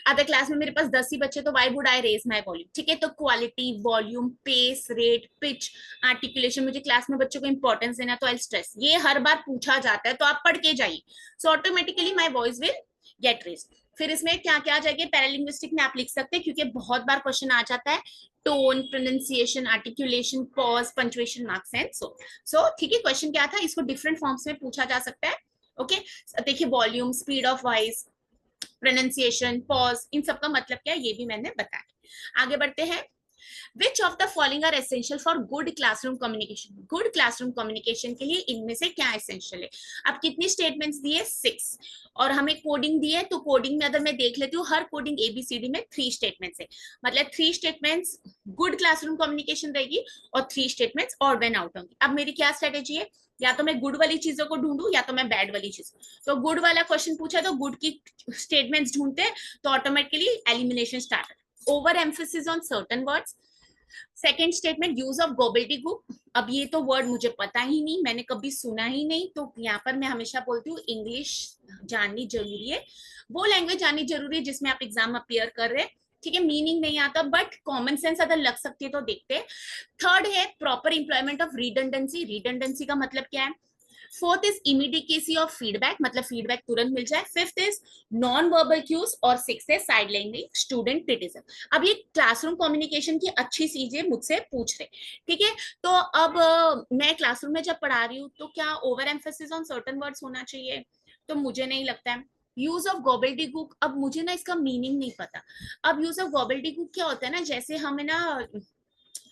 Other class में मेरे पास 10 ही बच्चे तो why would I raise my volume. ठीक है, तो quality, volume, pace, rate, pitch, articulation, मुझे क्लास में बच्चों को इंपॉर्टेंस देना तो आई स्ट्रेस, ये हर बार पूछा जाता है तो आप पढ़ के जाइए, so automatically my voice will get raise. फिर इसमें क्या क्या आ जाएगा पैरालिंग्विस्टिक में, आप लिख सकते हैं क्योंकि बहुत बार क्वेश्चन आ जाता है, tone, pronunciation, articulation, pause, punctuation marks and so ठीक है, क्वेश्चन क्या था, इसको डिफरेंट फॉर्म्स में पूछा जा सकता है। ओके, देखिए volume, speed of voice, pronunciation, pause, इन सब का मतलब क्या है ये भी मैंने बताया। आगे बढ़ते हैं। Which of the following are essential for good classroom communication? Good classroom communication के लिए इनमें से क्या essential है? अब कितनी statements दिए, 6, और हमें कोडिंग दी है, तो कोडिंग में अगर मैं देख लेती हूँ हर कोडिंग ABCD में 3 स्टेटमेंट्स है, मतलब 3 स्टेटमेंट्स गुड क्लासरूम कम्युनिकेशन रहेगी और 3 स्टेटमेंट्स और वेन आउट होंगी। अब मेरी क्या स्ट्रेटेजी है, या तो मैं गुड वाली चीजों को ढूंढूं या तो मैं बैड वाली चीज। तो गुड वाला क्वेश्चन पूछा तो गुड की स्टेटमेंट्स ढूंढते हैं, तो automatically elimination start. Over emphasis on certain words. Second statement, use of gobbledygook. अब ये तो वर्ड मुझे पता ही नहीं, मैंने कभी सुना ही नहीं, तो यहाँ पर मैं हमेशा बोलती हूँ इंग्लिश जाननी जरूरी है, वो लैंग्वेज जाननी जरूरी है जिसमें आप एग्जाम अपियर कर रहे हैं। ठीक है, मीनिंग नहीं आता बट कॉमन सेंस अगर लग सकती है तो देखते हैं। थर्ड है proper employment of redundancy. Redundancy का मतलब क्या है। Fourth is immediacy of feedback, मतलब फीडबैक तुरंत मिल जाए। Fifth is non verbal cues, और सिक्स है साइडलाइनिंग स्टूडेंट क्रिटिसिज्म। अब ये क्लासरूम कम्युनिकेशन की अच्छी चीजें मुझसे पूछ रहे। ठीक है, तो अब मैं क्लासरूम में जब पढ़ा रही हूँ तो क्या over emphasis on certain words होना चाहिए, तो मुझे नहीं लगता है। यूज ऑफ गॉबल्डिगुक, अब मुझे ना इसका मीनिंग नहीं पता। अब यूज ऑफ गॉबल्डिगुक क्या होता है ना, जैसे हमें ना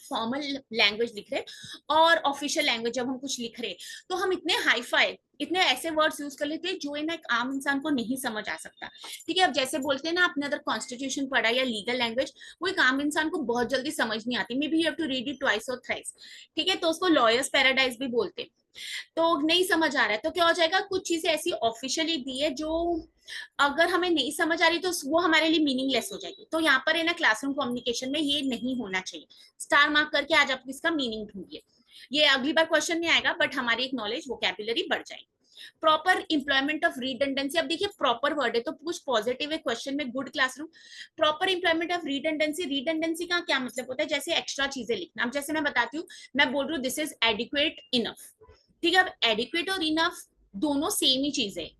फॉर्मल लैंग्वेज लिख रहे और ऑफिशियल लैंग्वेज जब हम कुछ लिख रहे तो हम इतने हाईफाई, इतने ऐसे वर्ड्स यूज कर लेते हैं जो ना एक आम इंसान को नहीं समझ आ सकता। ठीक है, अब जैसे बोलते हैं ना आपने अगर कॉन्स्टिट्यूशन पढ़ा या लीगल लैंग्वेज, वो एक आम इंसान को बहुत जल्दी समझ नहीं आती, maybe you have to read it twice और थ्राइस। ठीक है, तो उसको लॉयर्स पैराडाइज भी बोलते हैं, तो नहीं समझ आ रहा है तो क्या हो जाएगा, कुछ चीजें ऐसी ऑफिशियली दी है जो अगर हमें नहीं समझ आ रही तो वो हमारे लिए मीनिंगलेस हो जाएगी। तो यहाँ पर है ना क्लासरूम कम्युनिकेशन में ये नहीं होना चाहिए। स्टार मार्क करके आज आप इसका मीनिंग ढूंढिए, ये अगली बार क्वेश्चन में आएगा बट हमारी एक नॉलेज वोकैबुलरी बढ़ जाएगी। प्रॉपर इंप्लॉयमेंट ऑफ रिडंडेंसी, अब देखिए प्रॉपर वर्ड है तो कुछ पॉजिटिव है क्वेश्चन में, good classroom. Proper employment of redundancy, redundancy का क्या मतलब होता है, जैसे एक्स्ट्रा चीजें लिखना। अब जैसे मैं बताती हूँ, मैं बोल रही हूँ दिस इज एडिक्वेट इनफ। ठीक है, अब एडिक्वेट और इनफ दोनों सेम ही चीज है।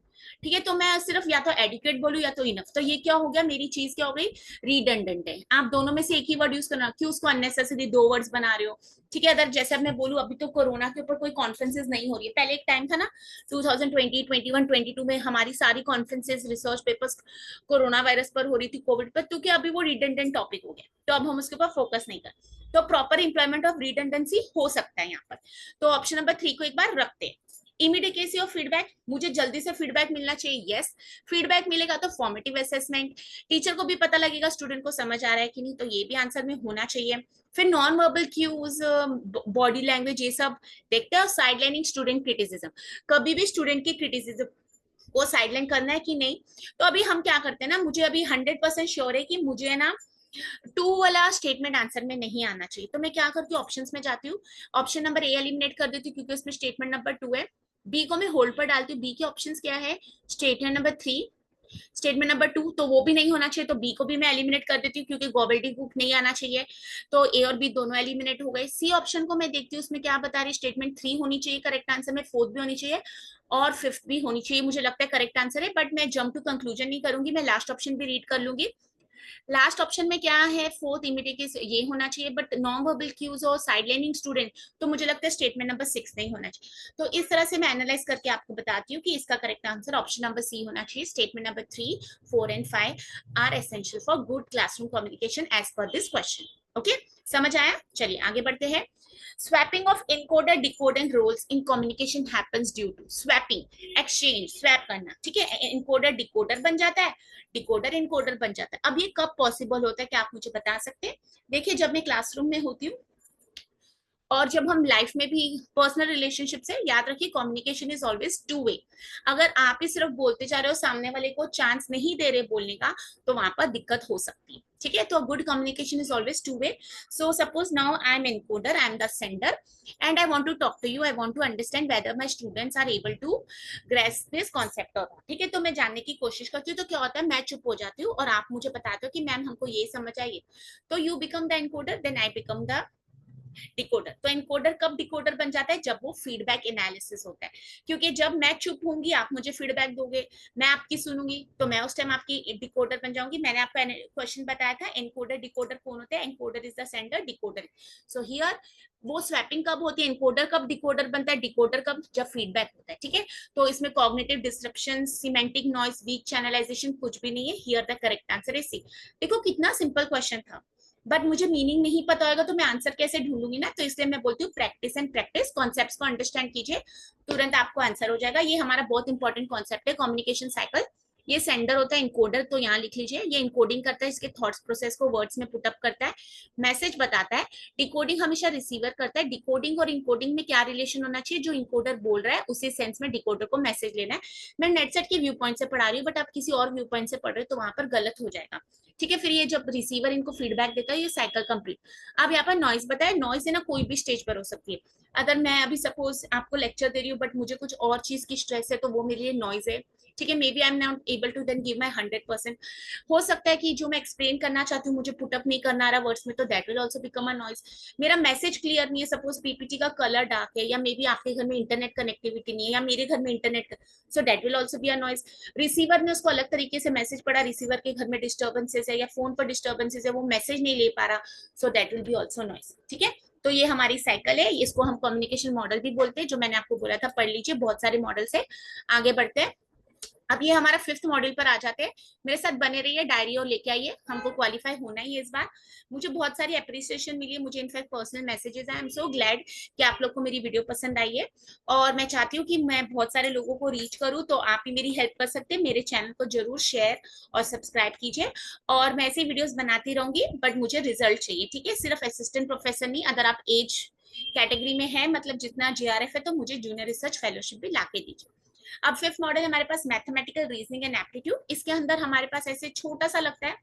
ठीक है, तो मैं सिर्फ या तो एडिक्वेट बोलूं या तो इनफ, तो ये क्या हो गया, मेरी चीज क्या हो गई, रिडंडेंट है। आप दोनों में से एक ही वर्ड यूज करना, क्यों उसको अननेसेसरी 2 वर्ड्स बना रहे हो। ठीक है, अगर जैसे अब मैं बोलूं, अभी तो कोरोना के ऊपर कोई कॉन्फ्रेंसेस नहीं हो रही है, पहले एक टाइम था ना 2020, 21, 22 में हमारी सारी conferences, research papers corona virus पर हो रही थी, कोविड पर, तो क्या अभी वो रिडंडेंट टॉपिक हो गया, तो अब हम उसके ऊपर फोकस नहीं कर। तो प्रॉपर इंप्लॉयमेंट ऑफ रिडंडेंसी हो सकता है यहाँ पर। तो ऑप्शन नंबर 3 को एक बार रखते हैं। इमीडिएसी ऑफ फीडबैक, मुझे जल्दी से फीडबैक मिलना चाहिए, यस। फीडबैक मिलेगा तो फॉर्मेटिव असेसमेंट, टीचर को भी पता लगेगा स्टूडेंट को समझ आ रहा है कि नहीं, तो ये भी आंसर में होना चाहिए। फिर non verbal cues, body language, ये सब देखते हैं। साइडलाइनिंग स्टूडेंट क्रिटिसिज्म, कभी भी स्टूडेंट की क्रिटिसिज्म को साइडलाइन करना है कि नहीं। तो अभी हम क्या करते हैं ना, मुझे अभी 100% श्योर है कि मुझे ना 2 वाला स्टेटमेंट आंसर में नहीं आना चाहिए, तो मैं क्या करती हूँ, ऑप्शंस में जाती हूँ, ऑप्शन नंबर ए एलिमिनेट कर देती हूँ क्योंकि उसमें स्टेटमेंट नंबर 2 है। बी को मैं होल्ड पर डालती हूँ, बी के ऑप्शंस क्या है, स्टेटमेंट नंबर 3, स्टेटमेंट नंबर 2, तो वो भी नहीं होना चाहिए, तो बी को भी मैं एलिमिनेट कर देती हूँ क्योंकि गॉबल्डिगुक नहीं आना चाहिए, तो ए और बी दोनों एलिमिनेट हो गए। सी ऑप्शन को मैं देखती हूँ, उसमें क्या बता रही है, स्टेटमेंट 3 होनी चाहिए करेक्ट आंसर में, 4th भी होनी चाहिए और 5th भी होनी चाहिए, मुझे लगता है करेक्ट आंसर है, बट मैं जंप टू कंक्लूजन नहीं करूंगी, मैं लास्ट ऑप्शन भी रीड कर लूंगी। लास्ट ऑप्शन में क्या है, 4th इमीडिएट ये होना चाहिए, बट नॉन वर्बल क्यूज और साइडलाइनिंग स्टूडेंट, तो मुझे लगता है स्टेटमेंट नंबर 6 नहीं होना चाहिए। तो इस तरह से मैं एनालाइज करके आपको बताती हूँ कि इसका correct answer option number C होना चाहिए। Statement number 3, 4 and 5 are essential for good classroom communication as per this question. Okay, समझ आया, चलिए आगे बढ़ते हैं। Swapping of encoder decoder roles in communication happens due to swapping, exchange, swap करना, ठीक है। इनकोडर डिकोडर बन जाता है, डिकोडर इनकोडर बन जाता है। अब ये कब पॉसिबल होता है, क्या आप मुझे बता सकते हैं? देखिए, जब मैं क्लासरूम में होती हूँ और जब हम लाइफ में भी पर्सनल रिलेशनशिप से, याद रखिए कम्युनिकेशन इज ऑलवेज टू वे। अगर आप ही सिर्फ बोलते जा रहे हो, सामने वाले को चांस नहीं दे रहे बोलने का, तो वहां पर दिक्कत हो सकती है, ठीक है। तो good communication is always two way. So suppose now I am encoder, I am the sender, and I want to talk to you, I want to understand whether my students are able to grasp this concept or, ठीक है। तो मैं जानने की कोशिश करती हूँ, तो क्या होता है, मैं चुप हो जाती हूँ और आप मुझे बताते हो कि मैम हमको ये समझ आइए, तो you become the encoder, then I become the decoder. तो एनकोडर कब डिकोडर बन जाता है, जब वो फीडबैक एनालिसिस होता है। क्योंकि जब मैं चुप होंगी, आप मुझे फीडबैक दोगे, मैं आपकी सुनूंगी, तो मैं उस टाइम आपकी डिकोडर बन जाऊंगी। मैंने आपको क्वेश्चन बताया था, एनकोडर डिकोडर कौन होता है? Encoder is the sender, decoder. So here वो स्वैपिंग कब होती है, एनकोडर कब डिकोडर बनता है, डिकोडर कब, जब फीडबैक होता है, ठीक है। तो इसमें cognitive disruption, semantic noise, weak channelization कुछ भी नहीं है। Here the correct answer is C. देखो कितना सिंपल क्वेश्चन था, बट मुझे मीनिंग नहीं पता होगा तो मैं आंसर कैसे ढूंढूंगी ना। तो इसलिए मैं बोलती हूँ प्रैक्टिस एंड प्रैक्टिस, कॉन्सेप्ट्स को अंडरस्टैंड कीजिए, तुरंत आपको आंसर हो जाएगा। ये हमारा बहुत इंपॉर्टेंट कॉन्सेप्ट है, कम्युनिकेशन साइकिल। ये सेंडर होता है, इनकोडर तो यहाँ लिख लीजिए, ये इनकोडिंग करता है, इसके थॉट्स प्रोसेस को वर्ड्स में पुटअप करता है, मैसेज बताता है। डिकोडिंग हमेशा रिसीवर करता है। डिकोडिंग और इनकोडिंग में क्या रिलेशन होना चाहिए, जो इनकोडर बोल रहा है उसी सेंस में डिकोडर को मैसेज लेना है। मैं नेटसेट के व्यू पॉइंट से पढ़ा रही हूँ, बट आप किसी और व्यू पॉइंट से पढ़ रहे हो तो वहां पर गलत हो जाएगा, ठीक है। फिर ये जब रिसीवर इनको फीडबैक देता है, ये साइकिल कंप्लीट। अब यहाँ पर नॉइज बताया, नॉइज है ना कोई भी स्टेज पर हो सकती है। अगर मैं अभी सपोज आपको लेक्चर दे रही हूँ बट मुझे कुछ और चीज की स्ट्रेस है, तो वो मेरे लिए नॉइज है, ठीक है। Maybe I am not able to then give my 100%। हो सकता है कि जो मैं एक्सप्लेन करना चाहती हूँ मुझे पुटअप नहीं करना आ रहा वर्ड्स में, तो that will also become a noise. मेरा मैसेज क्लियर नहीं है, सपोज पीपीटी का कलर डार्क है, या मे बी आपके घर में इंटरनेट कनेक्टिविटी नहीं है, या मेरे घर में internet, so that will also be a noise. Receiver ने उसको अलग तरीके से मैसेज पढ़ा, रिसीवर के घर में डिस्टर्बेंसेस है या फोन पर डिस्टर्बेंसेस है, वो मैसेज नहीं ले पा रहा, so that will be also noise, ठीक है। तो ये हमारी साइकिल है, इसको हम कम्युनिकेशन मॉडल भी बोलते हैं, जो मैंने आपको बोला था पढ़ लीजिए, बहुत सारे मॉडल्स है। आगे बढ़ते हैं। अब ये हमारा 5th मॉड्यूल पर आ जाते हैं। मेरे साथ बने रहिए, डायरी और लेके आइए, हमको क्वालिफाई होना ही है इस बार। मुझे बहुत सारी अप्रिसिएशन मिली है, मुझे in fact personal messages I am so glad कि आप लोग को मेरी वीडियो पसंद आई है। और मैं चाहती हूँ कि मैं बहुत सारे लोगों को रीच करूँ, तो आप ही मेरी हेल्प कर सकते हैं। मेरे चैनल को जरूर शेयर और सब्सक्राइब कीजिए, और मैं ऐसी वीडियोस बनाती रहूंगी, बट मुझे रिजल्ट चाहिए, ठीक है। सिर्फ असिस्टेंट प्रोफेसर नहीं, अगर आप एज कैटेगरी में है, मतलब जितना जीआरएफ है, तो मुझे जूनियर रिसर्च फेलोशिप भी ला के दीजिए। अब 5th मॉडल हमारे पास मैथमेटिकल रीजनिंग एंड एप्टीट्यूड। इसके अंदर हमारे पास ऐसे छोटा सा लगता है,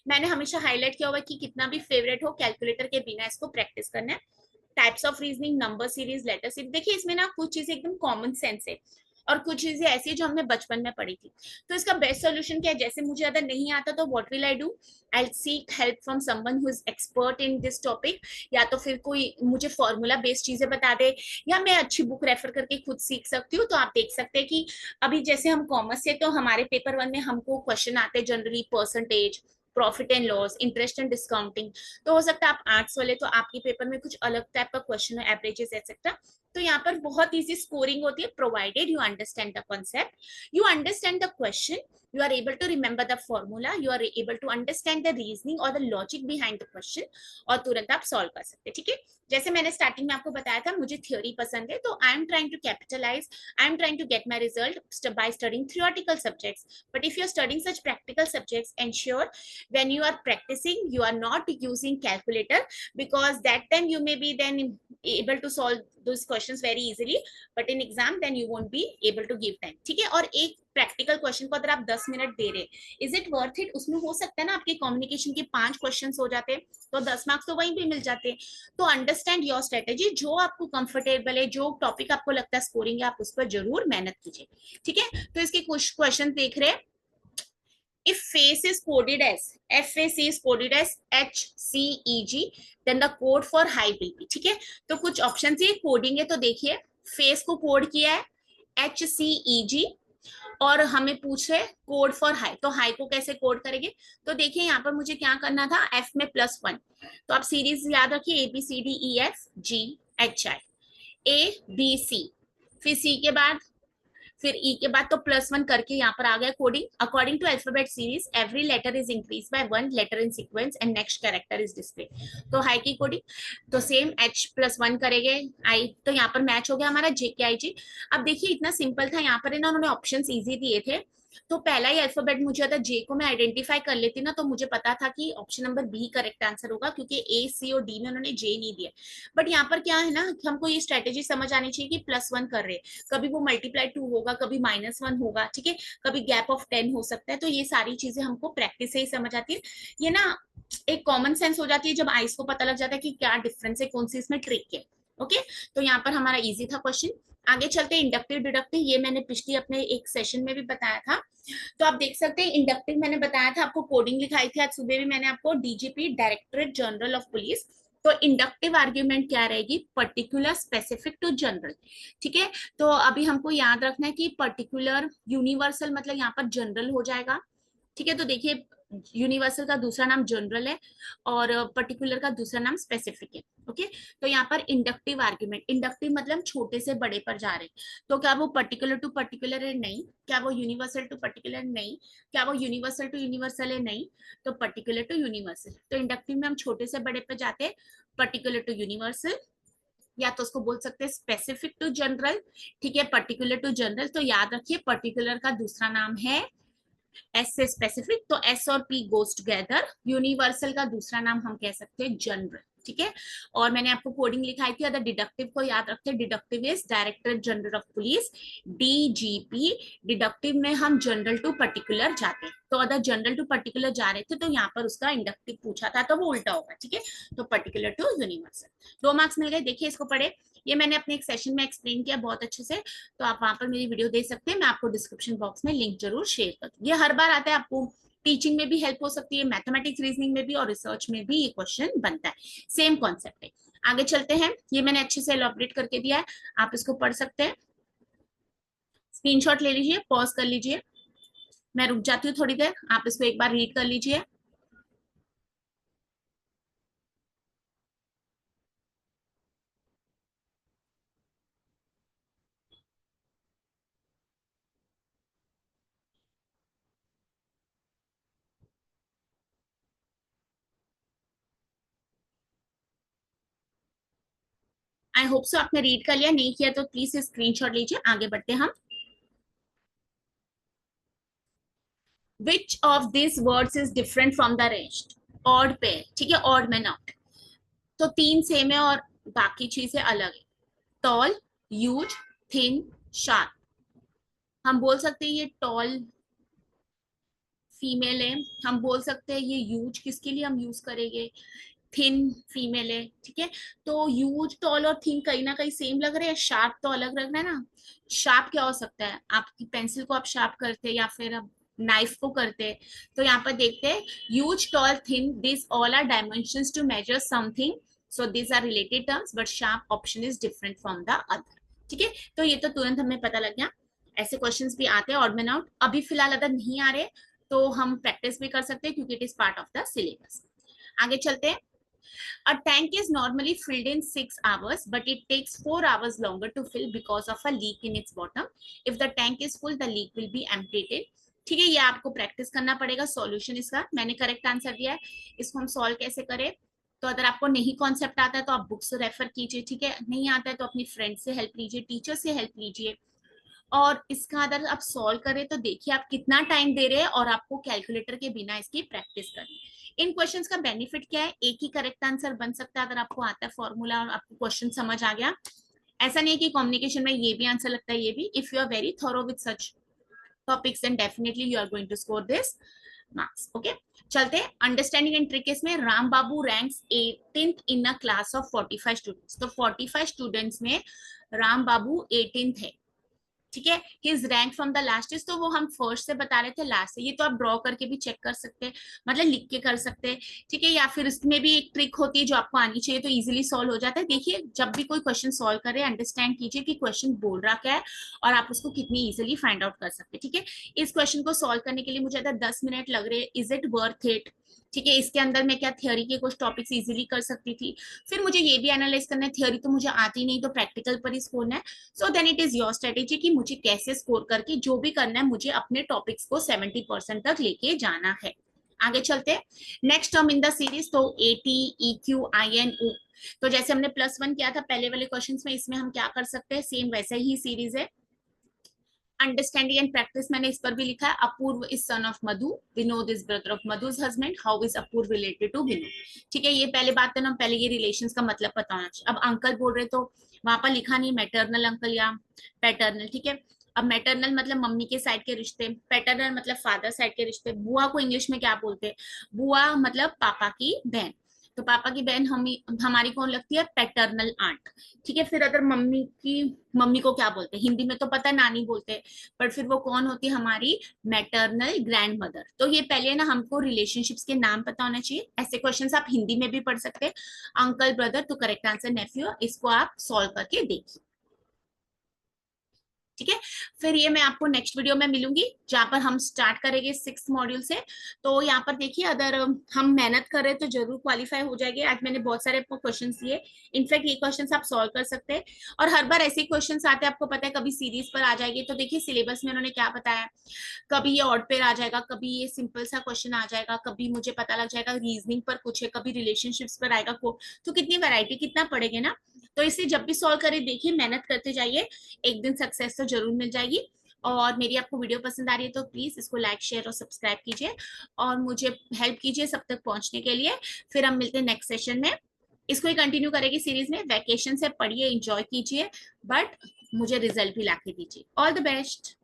मैंने हमेशा हाईलाइट किया हुआ कि कितना भी फेवरेट हो, कैलकुलेटर के बिना इसको प्रैक्टिस करना है। Types of reasoning, number series, letter series. देखिए इसमें ना कुछ चीजें एकदम कॉमन सेंस है, और कुछ चीजें ऐसी है जो हमने बचपन में पढ़ी थी। तो इसका बेस्ट सोल्यूशन क्या है, जैसे मुझे अगर नहीं आता तो what will I do, I seek help from someone who is expert in this topic, या तो फिर कोई मुझे फॉर्मूला बेस्ड चीजें बता दे, या मैं अच्छी बुक रेफर करके खुद सीख सकती हूँ। तो आप देख सकते हैं कि अभी जैसे हम कॉमर्स से, तो हमारे पेपर 1 में हमको क्वेश्चन आते हैं generally percentage, profit and loss, interest and discounting. तो हो सकता है आप आर्ट्स वाले, तो आपके पेपर में कुछ अलग टाइप का क्वेश्चन है, एवरेजेस एक्सेट्रा। तो यहाँ पर बहुत इजी स्कोरिंग होती है, provided you understand the concept, you understand the question, you are able to remember the formula, you are able to understand the reasoning or the logic behind the question, और तुरंत आप solve कर सकते हैं, ठीक है। जैसे मैंने स्टार्टिंग में आपको बताया था, मुझे थ्योरी पसंद है, तो I am trying to capitalize, I am trying to get my result by studying theoretical subjects. But if you are studying such practical subjects, ensure when you are practicing you are not using calculator, because that time you may be then able to solve those questions very easily, but in exam then you won't be able to give time, ठीक है। और एक practical question को अगर आप 10 minute दे रहे, is it worth it? उसमें हो सकता है ना आपके कम्युनिकेशन के 5 क्वेश्चन हो जाते, तो 10 मार्क्स तो वहीं पे मिल जाते। तो अंडरस्टैंड योर स्ट्रेटेजी, जो आपको कंफर्टेबल है, जो टॉपिक आपको लगता है स्कोरिंग है, आप उस पर जरूर मेहनत कीजिए, ठीक है। तो इसके कुछ क्वेश्चन देख रहे हैं। If face is coded as FAC is coded as HCEG, then the code for high will be, ठीक है। तो कुछ ऑप्शन ये कोडिंग है, तो देखिए फेस को कोड किया है HCEG, और हमें पूछ रहे कोड फॉर हाई, तो हाई को कैसे कोड करेंगे? तो देखिए यहाँ पर मुझे क्या करना था, F में +1, तो आप सीरीज याद रखिए, ABCDEFGHI, A B C, फिर C के बाद फिर ई के बाद तो +1 करके यहाँ पर आ गया coding. According to alphabet series every letter is increase by 1 letter in sequence and next character is display. तो हाई की कोडिंग तो सेम H+1 करेंगे आई, तो यहाँ पर मैच हो गया हमारा JKIG। अब देखिए इतना सिंपल था, यहाँ पर ना उन्होंने ऑप्शन इजी दिए थे, तो पहला ही अल्फाबेट मुझे अगर जे को मैं आइडेंटिफाई कर लेती ना तो मुझे पता था कि option number B correct answer होगा, क्योंकि ए सी और डी में उन्होंने जे नहीं दिया। बट यहाँ पर क्या है ना, हमको ये स्ट्रेटेजी समझ आनी चाहिए कि +1 कर रहे हैं, कभी वो मल्टीप्लाई 2 होगा, कभी -1 होगा, ठीक है, कभी गैप ऑफ 10 हो सकता है। तो ये सारी चीजें हमको प्रैक्टिस से ही समझ आती है, ये ना एक कॉमन सेंस हो जाती है जब आइस को पता लग जाता है कि क्या डिफरेंस है, कौन सी इसमें ट्रिक है। ओके, तो यहाँ पर हमारा इजी था क्वेश्चन। आगे चलते हैं इंडक्टिव डिडक्टिव, ये मैंने पिछली अपने एक सेशन में भी बताया था। तो आप देख सकते हैं इंडक्टिव मैंने बताया था आपको, कोडिंग लिखाई थी आज सुबह भी मैंने आपको, DGP directorate general of police. तो इंडक्टिव आर्ग्यूमेंट क्या रहेगी, पर्टिकुलर स्पेसिफिक टू जनरल। ठीक है, तो अभी हमको याद रखना है कि पर्टिकुलर यूनिवर्सल मतलब यहाँ पर जनरल हो जाएगा। ठीक है, तो देखिए यूनिवर्सल का दूसरा नाम जनरल है और पर्टिकुलर का दूसरा नाम स्पेसिफिक है। ओके, तो यहाँ पर इंडक्टिव आर्ग्यूमेंट, इंडक्टिव मतलब छोटे से बड़े पर जा रहे हैं, तो क्या वो पर्टिकुलर टू पर्टिकुलर है, नहीं। क्या वो यूनिवर्सल टू पर्टिकुलर, नहीं। क्या वो यूनिवर्सल टू यूनिवर्सल है, नहीं। तो पर्टिकुलर टू यूनिवर्सल, तो इंडक्टिव में हम छोटे से बड़े पर जाते हैं, पर्टिकुलर टू यूनिवर्सल, या तो उसको बोल सकते हैं स्पेसिफिक टू जनरल। ठीक है, पर्टिकुलर टू जनरल, तो याद रखिए पर्टिकुलर का दूसरा नाम है एस से स्पेसिफिक, तो एस और पी गोज टुगेदर। यूनिवर्सल का दूसरा नाम हम कह सकते हैं जनरल। ठीक है, और मैंने आपको कोडिंग लिखाई थी, अगर डिडक्टिव को याद रखते हैं, deductive is director general of police, DGP. Deductive में हम जनरल टू पर्टिकुलर जाते हैं, तो अगर जनरल टू पर्टिकुलर जा रहे थे तो यहाँ पर उसका इंडक्टिव पूछा था तो वो उल्टा होगा। ठीक है, तो पर्टिकुलर टू यूनिवर्सल, 2 मार्क्स मिल गए। देखिए इसको पढ़े, ये मैंने अपने एक सेशन में एक्सप्लेन किया बहुत अच्छे से, तो आप वहां पर मेरी वीडियो देख सकते हैं, मैं आपको डिस्क्रिप्शन बॉक्स में लिंक जरूर शेयर कर दूँ। ये हर बार आता है, आपको टीचिंग में भी हेल्प हो सकती है, मैथमेटिक्स रीजनिंग में भी और रिसर्च में भी ये क्वेश्चन बनता है, सेम कॉन्सेप्ट है। आगे चलते हैं, ये मैंने अच्छे से एलॉबरेट करके दिया है, आप इसको पढ़ सकते हैं, स्क्रीनशॉट ले लीजिए, पॉज कर लीजिए, मैं रुक जाती हूँ थोड़ी देर, आप इसको एक बार रीड कर लीजिए। आई होप सो आपने रीड कर लिया, नहीं किया तो प्लीज स्क्रीनशॉट लीजिए। आगे बढ़ते हैं हम, which of this words is different from the rest, odd pair. ठीक है, ऑड में नॉट, तो 3 सेम है और बाकी चीजें अलग है, टॉल, ह्यूज, थिन, शार्प। हम बोल सकते हैं ये टॉल फीमेल है, हम बोल सकते हैं ये ह्यूज किसके लिए हम यूज करेंगे, थिन फीमेल है। ठीक है, तो ह्यूज, टॉल और थिन कहीं ना कहीं सेम लग रहे हैं, शार्प तो अलग लग रहा है ना। शार्प क्या हो सकता है, आपकी पेंसिल को आप शार्प करते हैं या फिर आप नाइफ को करते हैं। तो यहाँ पर देखते हैं, huge, tall, thin, this all are dimensions to measure something, so this are related terms, but sharp option is different from the other. ठीक है, तो ये तो तुरंत हमें पता लग गया। ऐसे क्वेश्चंस भी आते हैं ऑड में आउट, अभी फिलहाल अगर नहीं आ रहे तो हम प्रैक्टिस भी कर सकते हैं क्योंकि it is part of the syllabus. आगे चलते हैं, a tank is normally filled in 6 hours, but it takes 4 hours longer to fill because of a leak in its bottom. If the tank is full, the leak will be emptied. ठीक है, ये आपको practice करना पड़ेगा। Solution इसका मैंने correct answer दिया है, इसको हम सॉल्व कैसे करें। तो अगर आपको नहीं कॉन्सेप्ट आता है तो आप बुक्स रेफर कीजिए, ठीक है, नहीं आता है तो अपनी फ्रेंड से हेल्प लीजिए, टीचर से हेल्प लीजिए। और इसका अगर आप सॉल्व करें तो देखिए आप कितना टाइम दे रहे हैं और आपको कैलकुलेटर के बिना इसकी प्रैक्टिस करनी है। इन क्वेश्चंस का बेनिफिट क्या है, एक ही करेक्ट आंसर बन सकता है अगर आपको आता है फॉर्मूला और आपको क्वेश्चन समझ आ गया। ऐसा नहीं है कि कम्युनिकेशन में ये भी आंसर लगता है ये भी, if you are very thorough with such topics then definitely you are going to score this marks. Okay, चलते हैं अंडरस्टैंडिंग एंड ट्रिक में। Ram Babu ranks 18th in a class of 45 students, तो 45 स्टूडेंट्स में राम बाबू 18th है। ठीक है, his rank from the last is, तो वो हम फर्स्ट से बता रहे थे लास्ट से, ये तो आप ड्रॉ करके भी चेक कर सकते हैं, मतलब लिख के कर सकते हैं। ठीक है, या फिर इसमें भी एक ट्रिक होती है जो आपको आनी चाहिए तो इजीली सॉल्व हो जाता है। देखिए जब भी कोई क्वेश्चन सॉल्व करे अंडरस्टैंड कीजिए कि क्वेश्चन बोल रहा क्या है और आप उसको कितनी इजीली फाइंड आउट कर सकते हैं। ठीक है, इस क्वेश्चन को सॉल्व करने के लिए मुझे 10 मिनट लग रहे हैं, इज इट वर्थ इट। ठीक है, इसके अंदर मैं क्या थ्योरी के कुछ टॉपिक्स इजीली कर सकती थी, फिर मुझे ये भी एनालाइज करना है, थ्योरी तो मुझे आती नहीं तो प्रैक्टिकल पर ही स्कोर है। So then it is your strategy कि मुझे कैसे स्कोर करके जो भी करना है मुझे अपने टॉपिक्स को 70% तक लेके जाना है। आगे चलते हैं next term in the series. तो एटी, EQ, IN, O। तो जैसे हमने +1 किया था पहले वाले क्वेश्चंस में, इसमें हम क्या कर सकते हैं, सेम वैसे ही सीरीज है। अंडरस्टैंडिंग एंड प्रैक्टिस मैंने इस पर भी लिखा है। Apoorv is son of Madhu, Vinod is brother of Madhu's husband, how is Apoorv related to Vinod. ठीक है, ये पहले बात है ना, पहले ये रिलेशंस का मतलब पता होना चाहिए। अब अंकल बोल रहे तो वहां पर लिखा नहीं मैटरनल अंकल या पैटर्नल। ठीक है, अब मैटरनल मतलब मम्मी के साइड के रिश्ते, पैटर्नल मतलब फादर साइड के रिश्ते। बुआ को इंग्लिश में क्या बोलते हैं, बुआ मतलब पापा की बहन। तो पापा की बहन हम हमारी कौन लगती है, पैटर्नल आंट। ठीक है, फिर अगर मम्मी को क्या बोलते हैं, हिंदी में तो पता है नानी बोलते हैं, पर फिर वो कौन होती है, हमारी मैटरनल ग्रैंड मदर। तो ये पहले ना हमको रिलेशनशिप्स के नाम पता होना चाहिए। ऐसे क्वेश्चंस आप हिंदी में भी पढ़ सकते हैं। अंकल, ब्रदर, तो करेक्ट आंसर नेफ्यू। इसको आप सॉल्व करके देखिए। ठीक है, फिर ये मैं आपको नेक्स्ट वीडियो में मिलूंगी जहां पर हम स्टार्ट करेंगे 6th मॉड्यूल से। तो यहाँ पर देखिए, अगर हम मेहनत करें तो जरूर क्वालिफाई हो जाएंगे। आज मैंने बहुत सारे आपको क्वेश्चन दिए, इनफैक्ट ये क्वेश्चन आप सॉल्व कर सकते हैं। और हर बार ऐसे क्वेश्चन आते हैं, आपको पता है, कभी सीरीज पर आ जाएगी। तो देखिए सिलेबस में उन्होंने क्या बताया, कभी ये ऑड पेयर आ जाएगा, कभी ये सिंपल सा क्वेश्चन आ जाएगा, कभी मुझे पता लग जाएगा रीजनिंग पर कुछ है, कभी रिलेशनशिप्स पर आएगा को। तो कितनी वैरायटी, कितना पढ़ेंगे ना। तो इसे जब भी सॉल्व करें देखिए, मेहनत करते जाइए, एक दिन सक्सेस तो जरूर मिल जाएगी। और मेरी आपको वीडियो पसंद आ रही है तो प्लीज इसको लाइक, शेयर और सब्सक्राइब कीजिए और मुझे हेल्प कीजिए सब तक पहुंचने के लिए। फिर हम मिलते हैं नेक्स्ट सेशन में। इसको ही कंटिन्यू करेगी सीरीज में। वैकेशन से पढ़िए, एंजॉय कीजिए, बट मुझे रिजल्ट भी ला के दीजिए। All the best.